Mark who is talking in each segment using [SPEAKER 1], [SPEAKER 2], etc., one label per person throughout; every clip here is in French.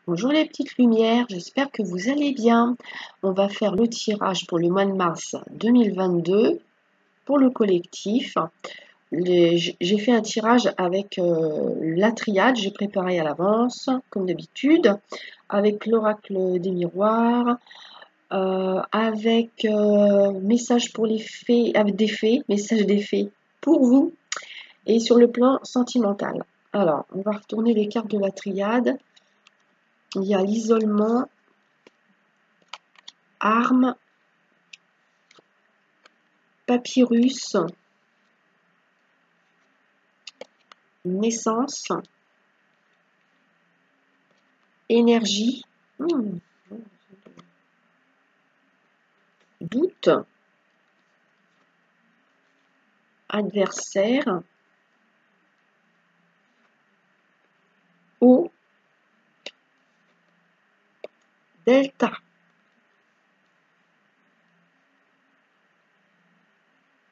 [SPEAKER 1] Bonjour les petites lumières, j'espère que vous allez bien. On va faire le tirage pour le mois de mars 2022 pour le collectif. J'ai fait un tirage avec la triade, j'ai préparé à l'avance, comme d'habitude, avec l'oracle des miroirs, avec message pour les fées, avec des fées, message des fées pour vous, et sur le plan sentimental. Alors, on va retourner les cartes de la triade. Il y a l'isolement, armes, papyrus, naissance, énergie, doute, adversaire, eau, delta.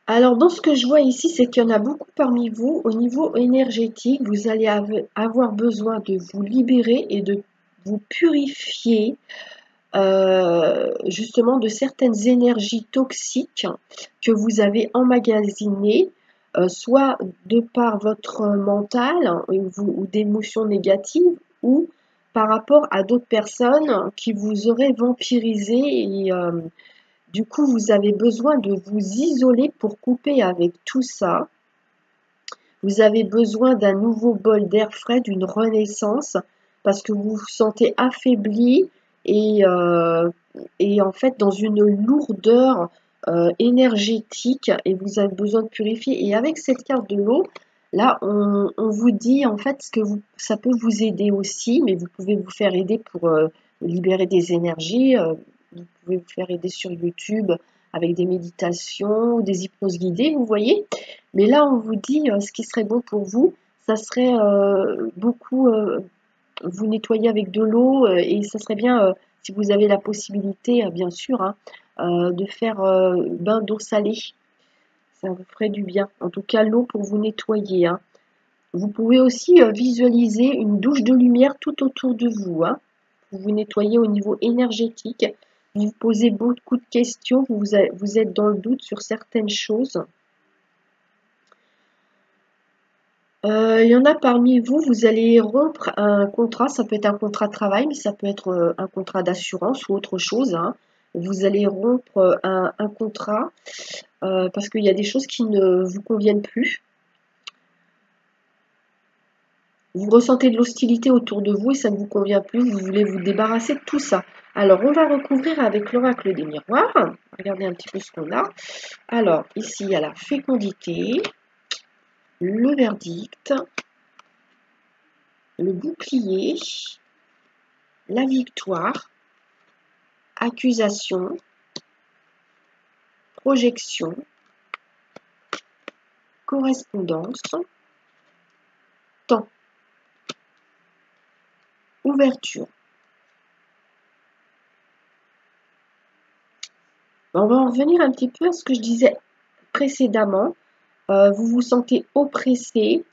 [SPEAKER 1] Alors, dans ce que je vois ici, c'est qu'il y en a beaucoup parmi vous. Au niveau énergétique, vous allez avoir besoin de vous libérer et de vous purifier justement de certaines énergies toxiques que vous avez emmagasinées, soit de par votre mental ou d'émotions négatives, ou par rapport à d'autres personnes qui vous auraient vampirisé et du coup vous avez besoin de vous isoler pour couper avec tout ça. Vous avez besoin d'un nouveau bol d'air frais, d'une renaissance, parce que vous vous sentez affaibli et en fait dans une lourdeur énergétique et vous avez besoin de purifier. Et avec cette carte de l'eau, là on vous dit en fait ça peut vous aider aussi, mais vous pouvez vous faire aider pour libérer des énergies. Vous pouvez vous faire aider sur YouTube avec des méditations ou des hypnoses guidées, vous voyez. Mais là, on vous dit ce qui serait bon pour vous, ça serait beaucoup vous nettoyer avec de l'eau et ça serait bien, si vous avez la possibilité, bien sûr, hein, de faire bain d'eau salée. Ça vous ferait du bien. En tout cas, l'eau pour vous nettoyer. Hein. Vous pouvez aussi visualiser une douche de lumière tout autour de vous. Hein, pour vous nettoyer au niveau énergétique. Vous vous posez beaucoup de questions, vous êtes dans le doute sur certaines choses. Il y en a parmi vous, vous allez rompre un contrat, ça peut être un contrat de travail, mais ça peut être un contrat d'assurance ou autre chose. Hein. Vous allez rompre un contrat parce qu'il y a des choses qui ne vous conviennent plus. Vous ressentez de l'hostilité autour de vous et ça ne vous convient plus, vous voulez vous débarrasser de tout ça. Alors, on va recouvrir avec l'oracle des miroirs. Regardez un petit peu ce qu'on a. Alors, ici, il y a la fécondité, le verdict, le bouclier, la victoire, accusation, projection, correspondance, temps, ouverture. On va en revenir un petit peu à ce que je disais précédemment. Vous vous sentez oppressé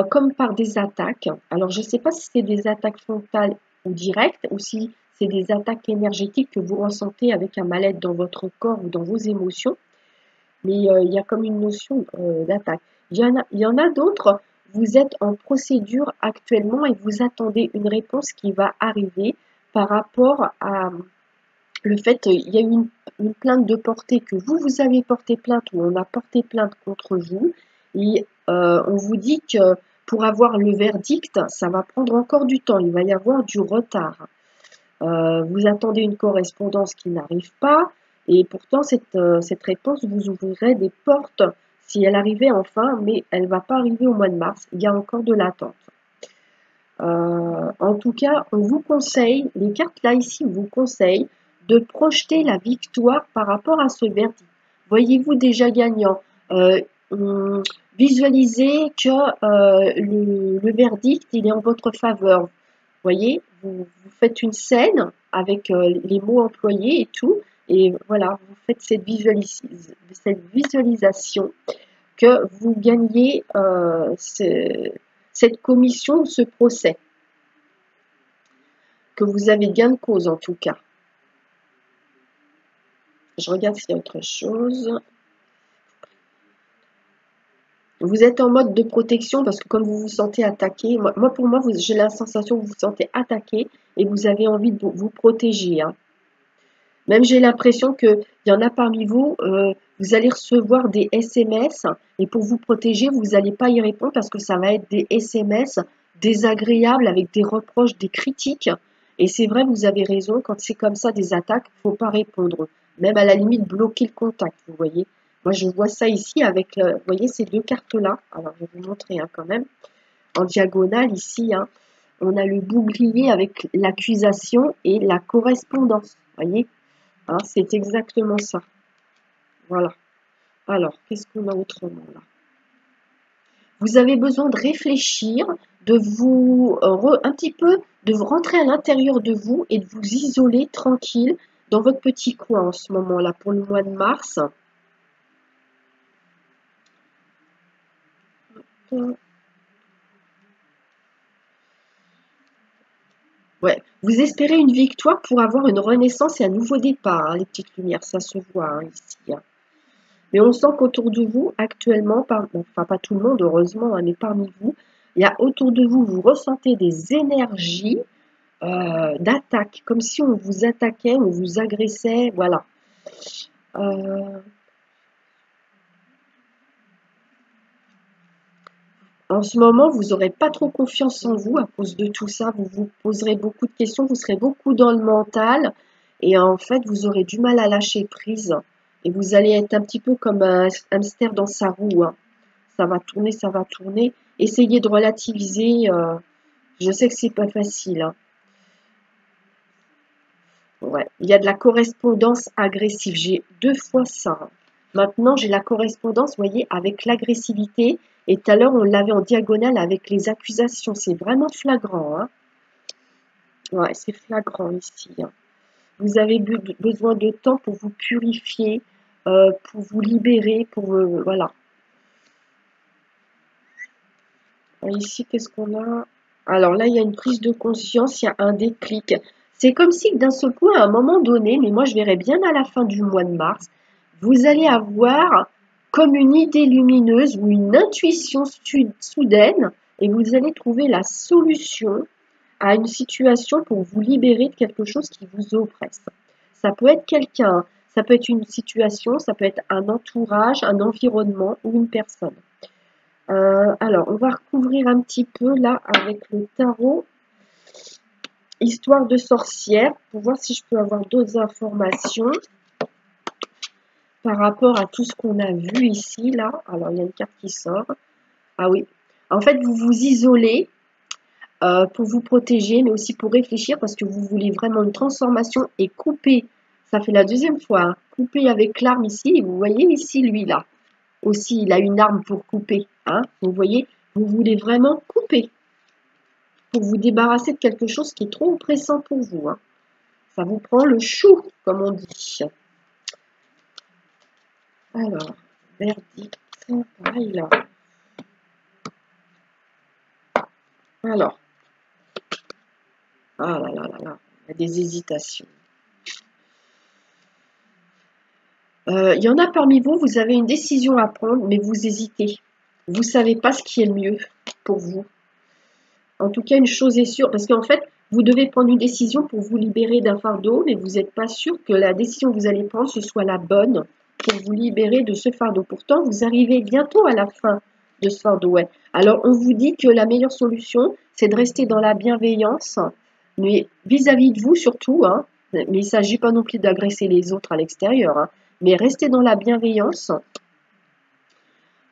[SPEAKER 1] comme par des attaques. Alors, je ne sais pas si c'est des attaques frontales ou directes ou si c'est des attaques énergétiques que vous ressentez avec un mal-être dans votre corps ou dans vos émotions. Mais il y a comme une notion d'attaque. Il y en a d'autres, vous êtes en procédure actuellement et vous attendez une réponse qui va arriver par rapport à le fait qu'il y a eu une plainte de portée, que vous avez porté plainte ou on a porté plainte contre vous. Et on vous dit que pour avoir le verdict, ça va prendre encore du temps, il va y avoir du retard. Vous attendez une correspondance qui n'arrive pas. Et pourtant, cette réponse vous ouvrirait des portes si elle arrivait enfin, mais elle ne va pas arriver au mois de mars. Il y a encore de l'attente. En tout cas, on vous conseille, les cartes là ici vous conseillent de projeter la victoire par rapport à ce verdict. Voyez-vous déjà gagnant. Visualisez que le verdict il est en votre faveur. Voyez, vous faites une scène avec les mots employés et tout, et voilà, vous faites cette visualisation que vous gagnez cette commission ou ce procès. que vous avez gain de cause en tout cas. Je regarde s'il y a autre chose. Vous êtes en mode de protection parce que comme vous vous sentez attaqué, pour moi, j'ai la sensation que vous vous sentez attaqué et vous avez envie de vous protéger. Hein. Même j'ai l'impression qu'il y en a parmi vous, vous allez recevoir des SMS et pour vous protéger, vous n'allez pas y répondre parce que ça va être des SMS désagréables avec des reproches, des critiques. Et c'est vrai, vous avez raison, quand c'est comme ça des attaques, il ne faut pas répondre. Même à la limite, bloquer le contact, vous voyez. Moi, je vois ça ici avec, vous voyez, ces deux cartes-là. Alors, je vais vous montrer hein, quand même. En diagonale, ici, hein, on a le bouclier avec l'accusation et la correspondance. Vous voyez, hein, c'est exactement ça. Voilà. Alors, qu'est-ce qu'on a autrement là? Vous avez besoin de réfléchir, de vous un petit peu, de vous rentrer à l'intérieur de vous et de vous isoler tranquille dans votre petit coin en ce moment-là pour le mois de mars. Ouais, vous espérez une victoire pour avoir une renaissance et un nouveau départ, hein, les petites lumières, ça se voit hein, ici. Hein. Mais on sent qu'autour de vous, actuellement, enfin pas tout le monde, heureusement, hein, mais parmi vous, il y a autour de vous, vous ressentez des énergies d'attaque, comme si on vous attaquait, on vous agressait, voilà. En ce moment, vous n'aurez pas trop confiance en vous à cause de tout ça. Vous vous poserez beaucoup de questions, vous serez beaucoup dans le mental et en fait, vous aurez du mal à lâcher prise et vous allez être un petit peu comme un hamster dans sa roue. Hein. Ça va tourner, ça va tourner. Essayez de relativiser. Je sais que c'est pas facile. Hein. Ouais. Il y a de la correspondance agressive. J'ai 2 fois ça. Hein. Maintenant, j'ai la correspondance, vous voyez, avec l'agressivité. Et tout à l'heure, on l'avait en diagonale avec les accusations. C'est vraiment flagrant. Hein. Ouais, c'est flagrant ici. Hein. Vous avez besoin de temps pour vous purifier, pour vous libérer, pour... voilà. Ici, qu'est-ce qu'on a? Alors là, il y a une prise de conscience, il y a un déclic. C'est comme si d'un seul coup, à un moment donné, mais moi je verrai bien à la fin du mois de mars, vous allez avoir comme une idée lumineuse ou une intuition soudaine et vous allez trouver la solution à une situation pour vous libérer de quelque chose qui vous oppresse. Ça peut être quelqu'un, ça peut être une situation, ça peut être un entourage, un environnement ou une personne. Alors, on va recouvrir un petit peu là avec le tarot Histoire de sorcière pour voir si je peux avoir d'autres informations par rapport à tout ce qu'on a vu ici, là. Alors, il y a une carte qui sort. Ah oui. En fait, vous vous isolez pour vous protéger, mais aussi pour réfléchir parce que vous voulez vraiment une transformation et couper. Ça fait la deuxième fois. Hein, couper avec l'arme ici. Et vous voyez ici, lui, là. Aussi, il a une arme pour couper. Hein, vous voyez, vous voulez vraiment couper pour vous débarrasser de quelque chose qui est trop oppressant pour vous. Hein. Ça vous prend le chou, comme on dit. Alors, verdict, pareil là. Alors, ah là là là là, il y a des hésitations. Il y en a parmi vous, vous avez une décision à prendre, mais vous hésitez. Vous ne savez pas ce qui est le mieux pour vous. En tout cas, une chose est sûre, parce qu'en fait, vous devez prendre une décision pour vous libérer d'un fardeau, mais vous n'êtes pas sûr que la décision que vous allez prendre, ce soit la bonne pour vous libérer de ce fardeau. Pourtant, vous arrivez bientôt à la fin de ce fardeau. Ouais. Alors, on vous dit que la meilleure solution, c'est de rester dans la bienveillance, mais vis-à-vis de vous surtout, hein, mais il ne s'agit pas non plus d'agresser les autres à l'extérieur, hein, mais restez dans la bienveillance.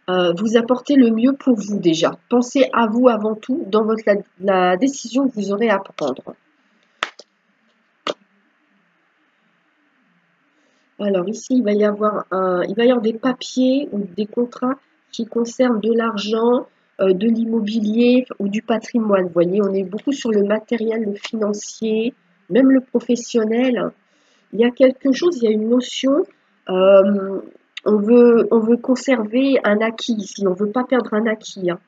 [SPEAKER 1] Vous apportez le mieux pour vous déjà. Pensez à vous avant tout dans la décision que vous aurez à prendre. Alors ici, il va y avoir des papiers ou des contrats qui concernent de l'argent, de l'immobilier ou du patrimoine. Vous voyez, on est beaucoup sur le matériel, le financier, même le professionnel. Il y a quelque chose, il y a une notion, on veut conserver un acquis ici, on ne veut pas perdre un acquis. Hein.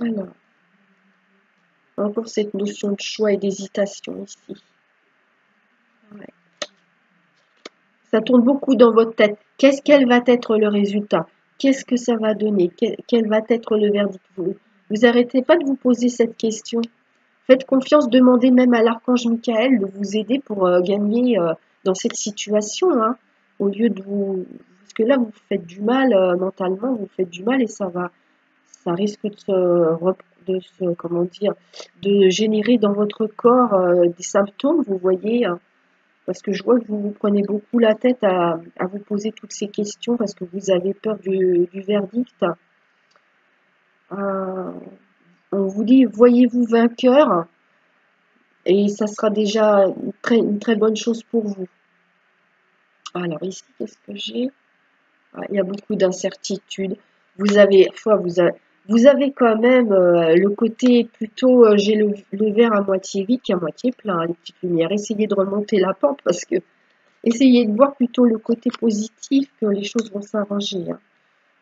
[SPEAKER 1] Alors, Encore cette notion de choix et d'hésitation ici. Ouais. Ça tourne beaucoup dans votre tête. Quel va être le résultat? Qu'est-ce que ça va donner? Quel va être le verdict? Vous arrêtez pas de vous poser cette question. Faites confiance, demandez même à l'archange Michael de vous aider pour gagner dans cette situation, hein, au lieu de vous... Parce que là, vous faites du mal mentalement, vous faites du mal et ça risque comment dire, de générer dans votre corps des symptômes, vous voyez, hein, parce que je vois que vous vous prenez beaucoup la tête à vous poser toutes ces questions parce que vous avez peur du verdict. Euh, on vous dit, voyez-vous vainqueur, et ça sera déjà une très bonne chose pour vous. Alors ici, qu'est-ce que j'ai? Ah, il y a beaucoup d'incertitudes. Vous avez quand même le côté plutôt, j'ai le verre à moitié vide qu'à moitié plein, hein, les petites lumières. Essayez de remonter la pente parce que essayez de voir plutôt le côté positif que les choses vont s'arranger, hein,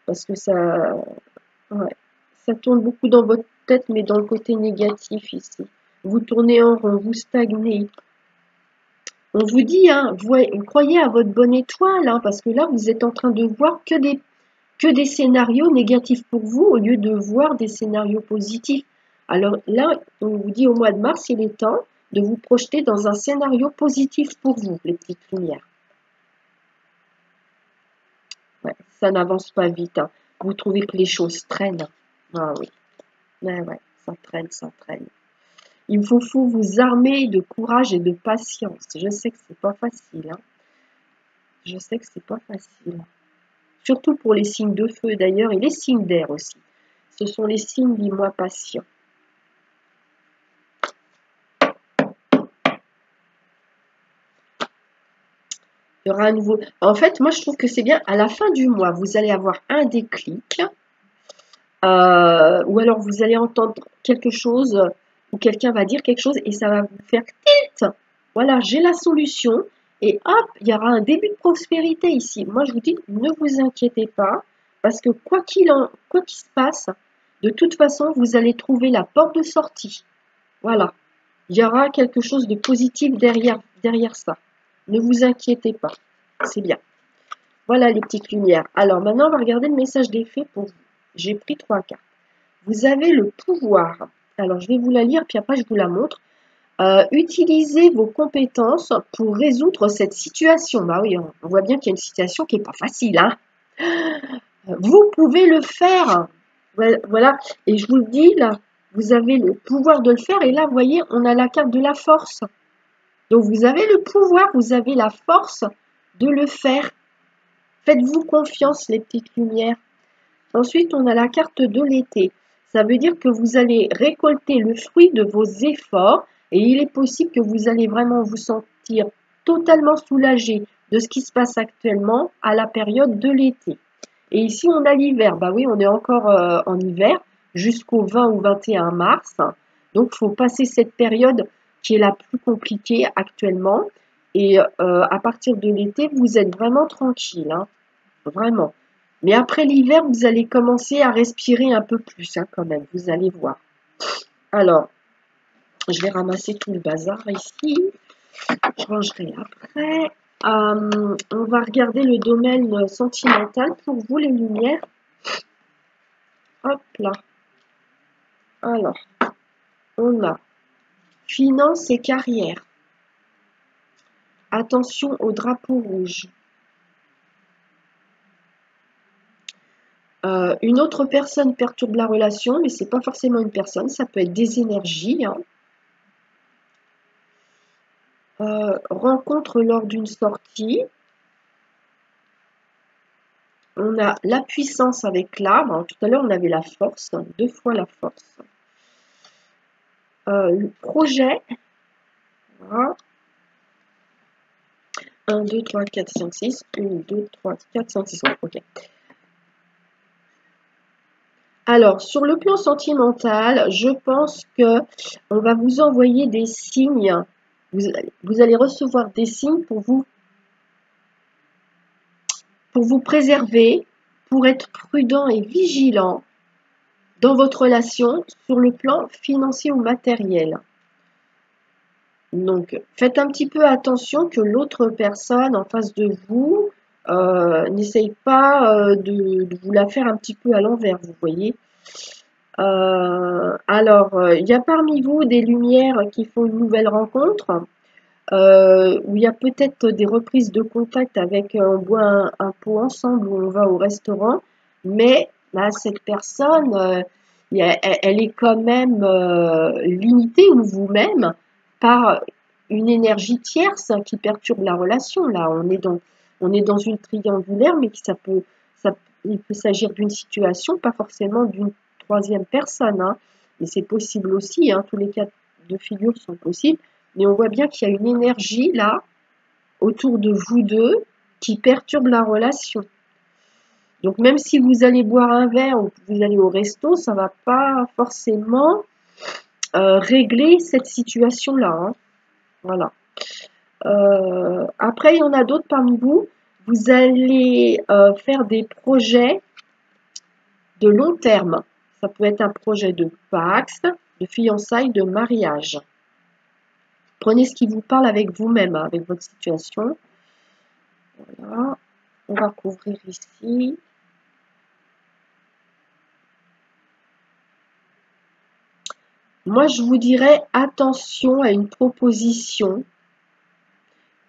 [SPEAKER 1] parce que ouais, ça tourne beaucoup dans votre tête, mais dans le côté négatif ici. Vous tournez en rond, vous stagnez. On vous dit, hein, croyez à votre bonne étoile, hein, parce que là, vous êtes en train de voir que des scénarios négatifs pour vous, au lieu de voir des scénarios positifs. Alors là, on vous dit au mois de mars, il est temps de vous projeter dans un scénario positif pour vous, les petites lumières. Ouais, ça n'avance pas vite, hein. Vous trouvez que les choses traînent. Ah oui, ouais, ça traîne, ça traîne. Il faut vous armer de courage et de patience. Je sais que c'est pas facile, hein. Je sais que c'est pas facile. Surtout pour les signes de feu d'ailleurs et les signes d'air aussi. Ce sont les signes des mois patients. Il y aura un nouveau... En fait, moi je trouve que c'est bien, à la fin du mois, vous allez avoir un déclic, ou alors vous allez entendre quelque chose, ou quelqu'un va dire quelque chose et ça va vous faire tilt. Voilà, j'ai la solution. Et hop, il y aura un début de prospérité ici. Moi, je vous dis, ne vous inquiétez pas, parce que quoi qu'il se passe, de toute façon, vous allez trouver la porte de sortie. Voilà, il y aura quelque chose de positif derrière ça. Ne vous inquiétez pas, c'est bien. Voilà les petites lumières. Alors maintenant, on va regarder le message des fées pour vous. J'ai pris 3 cartes. Vous avez le pouvoir. Alors, je vais vous la lire, puis après, je vous la montre. Utilisez vos compétences pour résoudre cette situation. Bah oui, on voit bien qu'il y a une situation qui n'est pas facile, hein. Vous pouvez le faire. Voilà, et je vous le dis, là, vous avez le pouvoir de le faire. Et là, vous voyez, on a la carte de la force. Donc, vous avez le pouvoir, vous avez la force de le faire. Faites-vous confiance, les petites lumières. Ensuite, on a la carte de l'été. Ça veut dire que vous allez récolter le fruit de vos efforts et il est possible que vous allez vraiment vous sentir totalement soulagé de ce qui se passe actuellement à la période de l'été. Et ici, on a l'hiver. Bah oui, on est encore en hiver jusqu'au 20 ou 21 mars. Donc, il faut passer cette période qui est la plus compliquée actuellement. Et à partir de l'été, vous êtes vraiment tranquille, hein, vraiment. Mais après l'hiver, vous allez commencer à respirer un peu plus, hein, quand même. Vous allez voir. Alors, je vais ramasser tout le bazar ici. Je rangerai après. On va regarder le domaine sentimental pour vous, les lumières. Hop là. Alors, on a finance et carrière. Attention au drapeau rouge. Une autre personne perturbe la relation, mais c'est pas forcément une personne, ça peut être des énergies, hein. Rencontre lors d'une sortie. On a la puissance avec l'arbre. Tout à l'heure, on avait la force, 2 fois la force. Le projet. Voilà. 1, 2, 3, 4, 5, 6. 1, 2, 3, 4, 5, 6. Ok. Alors, sur le plan sentimental, je pense que on va vous envoyer des signes. Vous allez recevoir des signes pour vous préserver, pour être prudent et vigilant. dans votre relation sur le plan financier ou matériel. Donc, faites un petit peu attention que l'autre personne en face de vous n'essaye pas de vous la faire un petit peu à l'envers, vous voyez. Alors, il y a parmi vous des lumières qui font une nouvelle rencontre, où il y a peut-être des reprises de contact avec on boit un pot ensemble ou on va au restaurant, mais là, cette personne, elle est quand même limitée, ou vous-même, par une énergie tierce qui perturbe la relation. Là, on est dans une triangulaire, mais il peut s'agir d'une situation, pas forcément d'une troisième personne, hein. Et c'est possible aussi, hein, tous les cas de figure sont possibles. Mais on voit bien qu'il y a une énergie là, autour de vous deux, qui perturbe la relation. Donc même si vous allez boire un verre ou que vous allez au resto, ça ne va pas forcément régler cette situation-là, hein. Voilà. Après, il y en a d'autres parmi vous. Vous allez faire des projets de long terme. Ça peut être un projet de Pacs, de fiançailles, de mariage. Prenez ce qui vous parle avec vous-même, hein, avec votre situation. Voilà. On va couvrir ici. Moi, je vous dirais attention à une proposition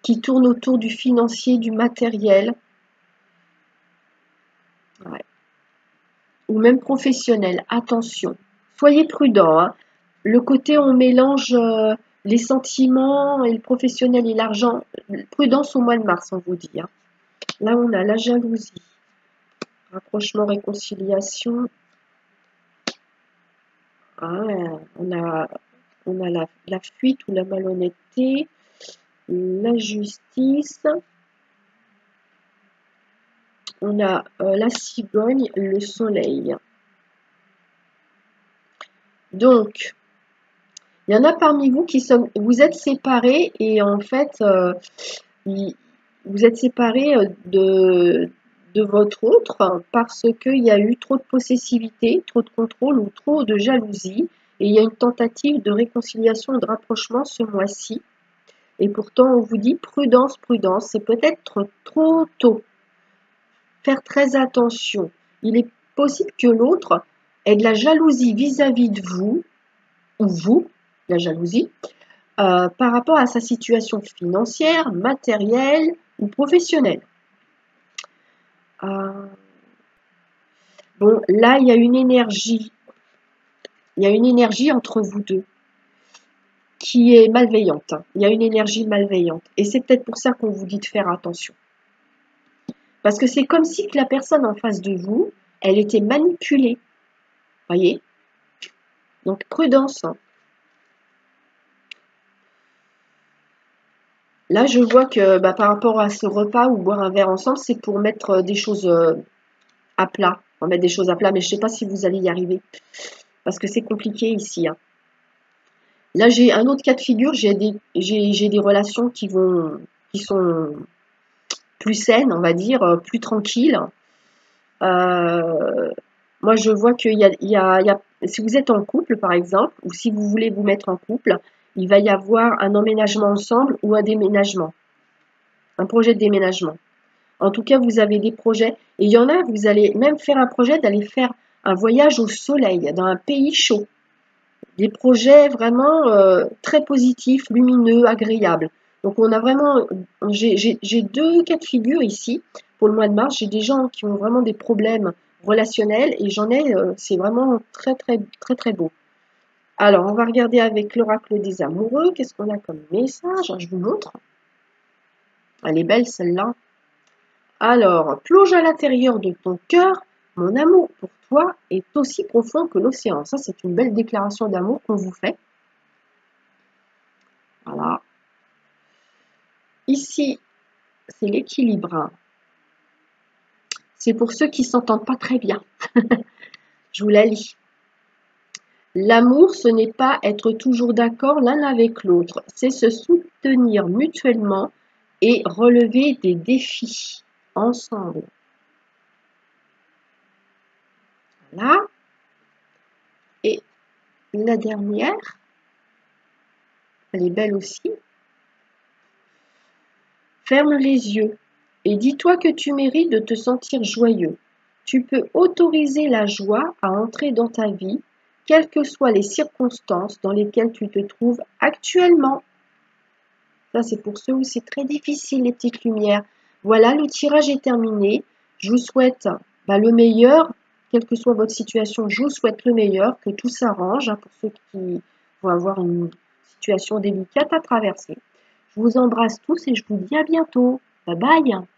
[SPEAKER 1] qui tourne autour du financier, du matériel, ouais, ou même professionnel. Attention. Soyez prudent, hein. Le côté on mélange les sentiments et le professionnel et l'argent. Prudence au mois de mars, on vous dit, hein. Là, on a la jalousie, rapprochement, réconciliation. Ah, on a la fuite ou la malhonnêteté, la justice. On a la cigogne, le soleil. Donc, il y en a parmi vous vous êtes séparés et en fait, vous êtes séparés de votre autre parce qu'il y a eu trop de possessivité, trop de contrôle ou trop de jalousie. Et il y a une tentative de réconciliation et de rapprochement ce mois-ci. Et pourtant, on vous dit prudence, prudence, c'est peut-être trop tôt. Faire très attention. Il est possible que l'autre ait de la jalousie vis-à-vis de vous, ou vous, la jalousie, par rapport à sa situation financière, matérielle ou professionnelle. Bon, là, il y a une énergie. Il y a une énergie entre vous deux qui est malveillante. Il y a une énergie malveillante. Et c'est peut-être pour ça qu'on vous dit de faire attention. Parce que c'est comme si que la personne en face de vous, elle était manipulée. Voyez? Donc, prudence. Là, je vois que par rapport à ce repas ou boire un verre ensemble, c'est pour mettre des choses à plat. On va mettre des choses à plat, mais je ne sais pas si vous allez y arriver. Parce que c'est compliqué ici, hein. Là, j'ai un autre cas de figure. J'ai des relations qui sont plus saines, on va dire, plus tranquilles. Moi, je vois qu'il y a, si vous êtes en couple, par exemple, ou si vous voulez vous mettre en couple, il va y avoir un emménagement ensemble ou un déménagement, un projet de déménagement. En tout cas, vous avez des projets. Et il y en a, vous allez même faire un projet d'aller faire un voyage au soleil, dans un pays chaud. Des projets vraiment très positifs, lumineux, agréables. Donc, on a vraiment, j'ai deux cas de figure ici. Pour le mois de mars, j'ai des gens qui ont vraiment des problèmes relationnels et j'en ai, c'est vraiment très, très, très, très beau. Alors, on va regarder avec l'oracle des amoureux. Qu'est-ce qu'on a comme message? Je vous montre. Elle est belle, celle-là. Alors, plonge à l'intérieur de ton cœur. Mon amour pour toi est aussi profond que l'océan. Ça, c'est une belle déclaration d'amour qu'on vous fait. Voilà. Ici, c'est l'équilibre. C'est pour ceux qui ne s'entendent pas très bien. Je vous la lis. L'amour, ce n'est pas être toujours d'accord l'un avec l'autre. C'est se soutenir mutuellement et relever des défis ensemble. Voilà. la dernière, elle est belle aussi. Ferme les yeux et dis-toi que tu mérites de te sentir joyeux. Tu peux autoriser la joie à entrer dans ta vie, quelles que soient les circonstances dans lesquelles tu te trouves actuellement. Ça, c'est pour ceux où c'est très difficile, les petites lumières. Voilà, le tirage est terminé. Je vous souhaite le meilleur, quelle que soit votre situation, je vous souhaite le meilleur, que tout s'arrange pour ceux qui vont avoir une situation délicate à traverser. Je vous embrasse tous et je vous dis à bientôt. Bye bye.